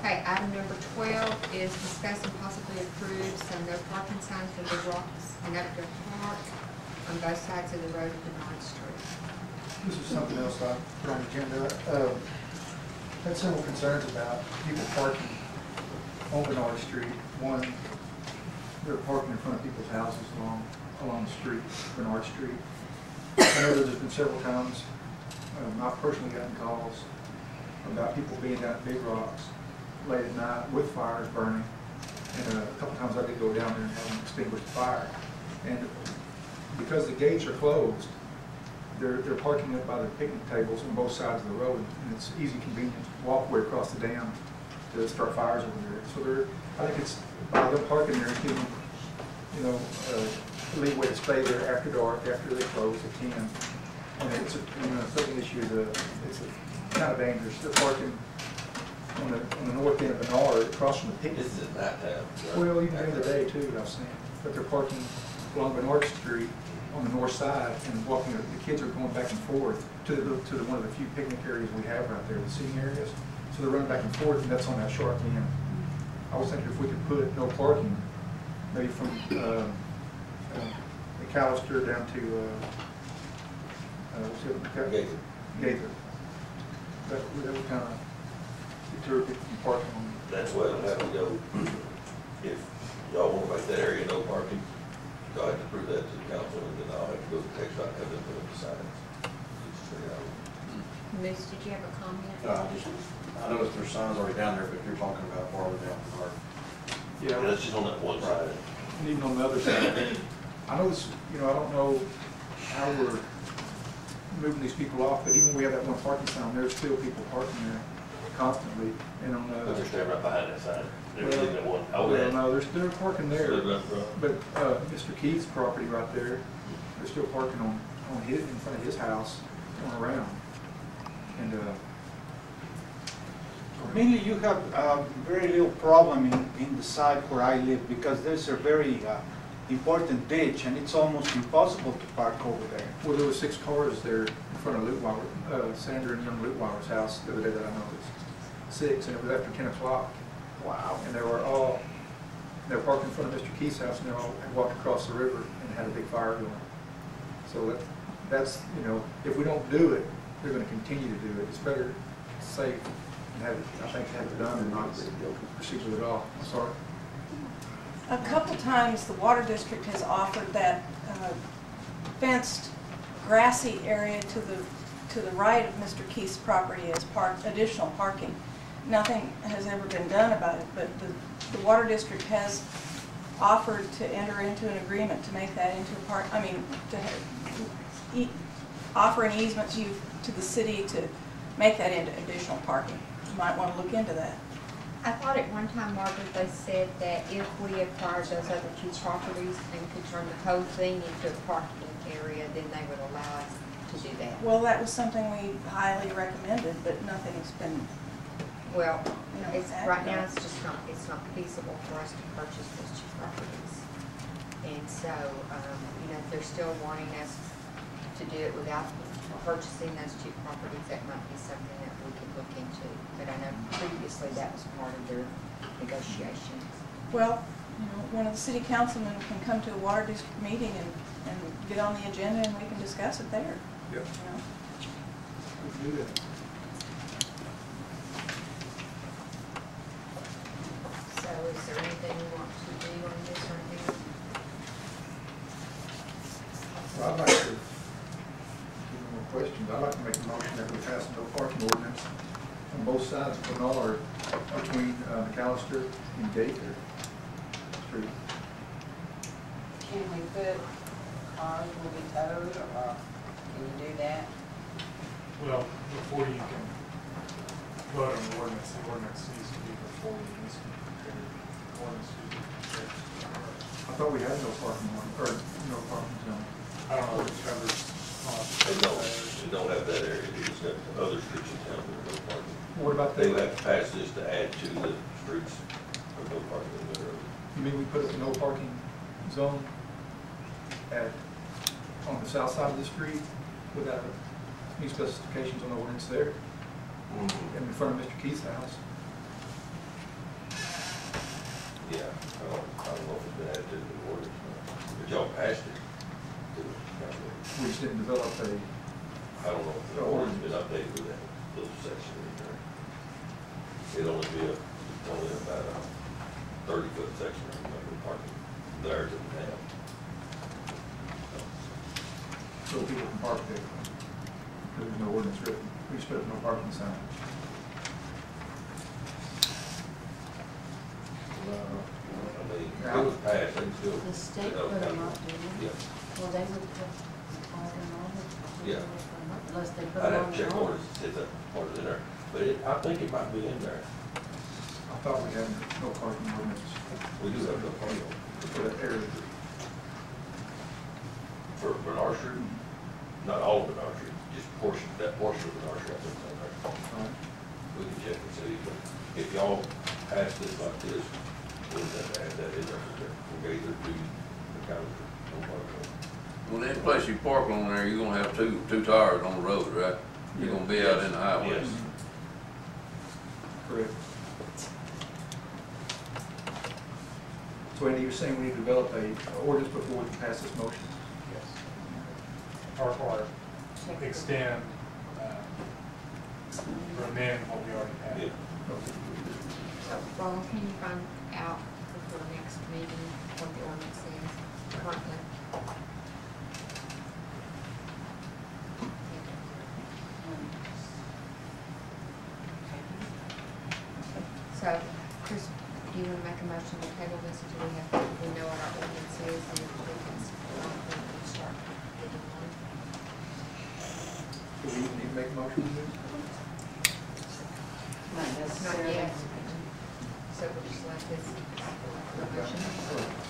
Okay, item number 12 is discuss and possibly approve some no parking signs for the rocks and Upton Park on both sides of the road at Barnard Street. This is something else I put on the agenda. Had several concerns about people parking on Barnard Street. One, they're parking in front of people's houses along the street, Barnard Street. I know there's been several times, I've personally gotten calls about people being down at Big Rocks late at night with fires burning. And a couple times I did go down there and have them extinguish the fire. And because the gates are closed, they're parking up by the picnic tables on both sides of the road, and it's easy, convenient walkway across the dam to start fires over there. So I think it's by them parking there, giving leeway to stay there after dark, after they close at 10. And it's the second issue is it's kind of dangerous. They're parking on the north end of Barnard, across from the picnic. This is nighttime. Right? Well, even during the day too, I've seen. But they're parking along Barnard Street on the north side and walking. The kids are going back and forth to one of the few picnic areas we have right there, the seating areas. So they're running back and forth, and that's on that sharp end. I was thinking if we could put no parking, maybe from McAllister down to Gaither. That would kind of deter people from parking on. That's why it'll have to go. If y'all want to make that area no parking, y'all have to prove that to the council, and then I'll have to go to Texas and have them put up the signs. Moose, did you have a comment? I noticed there's signs already down there, but you're talking about farther down the park. Yeah, that's just on that one side. And even on the other side, I know this. I don't know how we're moving these people off, but even when we have that one parking sign, there's still people parking there constantly. And on But they're standing right behind that sign. They're leaving that one. Well, no, they're parking there. Right. But Mr. Keith's property right there, they're still parking on in front of his house, going around. And mainly you have very little problem in the side where I live, because there's a very important ditch, and it's almost impossible to park over there. well, there were 6 cars there in front of Lutweiler, Sandra and young Lutweiler's house the other day that I noticed. 6, and it was after 10 o'clock. Wow. And they were parked in front of Mr. Keith's house, and they all had walked across the river and had a big fire going. So that's if we don't do it, they're going to continue to do it. It's better safe and have it done and not proceed with it all. I'm sorry. A couple times the water district has offered that fenced grassy area to the right of Mr. Keith's property as additional parking. Nothing has ever been done about it, but the water district has offered to enter into an agreement to make that into a park. I mean, to offer an easement to the city to make that into additional parking. You might want to look into that. I thought at one time, Margaret, they said that if we acquired those other 2 properties and could turn the whole thing into a parking area, then they would allow us to do that. Well, that was something we highly recommended, but nothing's been. Well, right now it's not feasible for us to purchase those 2 properties. And so, they're still wanting us to do it without purchasing those 2 properties. That might be something that we could look into. But I know previously that was part of their negotiations. Well, one of the city councilmen can come to a water district meeting and get on the agenda, and we can discuss it there. Yep. We can do that. So is there anything you want to do on this or anything? Well, I'd like to, any more questions, I'd like to make a motion that we pass a no parking ordinance on both sides of Barnard between McAllister and Gaither Street. Can we put cars will be towed, or can you do that? Well, before you can vote on the ordinance needs to be before you need to be prepared. The ordinance needs to be prepared. I thought we had no parking or no parking zone. I don't know if it covers. They don't have that area. They just have other streets in town with no parking. What about They that? would have to pass this to add to the streets with no parking on the road. You mean we put a no parking zone on the south side of the street without any specifications on the ordinance there? And in front of Mr. Keith's house? Yeah, I don't know if it's been added to the ordinance, but y'all passed it to the council. We just didn't develop a, I don't know if the ordinance has been updated with that little section in there. It'd only be only about a 30-foot section of the parking there to the town. so people can park there. There's no ordinance written. We just put up no parking sign. I mean, it was passed, they still. The state put them up, didn't they? Yeah. Well, they would put all them on it. Yeah. Unless they put I'd them have on to check their own. orders, if that part is in there, but I think it might be in there. I thought we had no parking ordinance We do have no parking for that area. for Barnard Street, not all of Barnard Street, just that portion of Barnard Street, I think it's in there. Right. We can check and see, but if y'all pass this like this, we'll have to add that in there, we'll get either to the county, no parking. Well, any place you park on there, you're gonna have two tires on the road, right? You're gonna be out in the highway. Yes. Correct. So Andy, you're saying we need to develop a ordinance before we can pass this motion? Yes. Or extend, or amend what we already have. Yeah. So, Ron, can you find out before the next meeting what the ordinance is currently? So, Chris, do you want to make a motion to table this until we know what our ordinance is and if we can start getting one? Do we need to make a motion to this? Not Not necessarily. yet. So we'll just let this motion.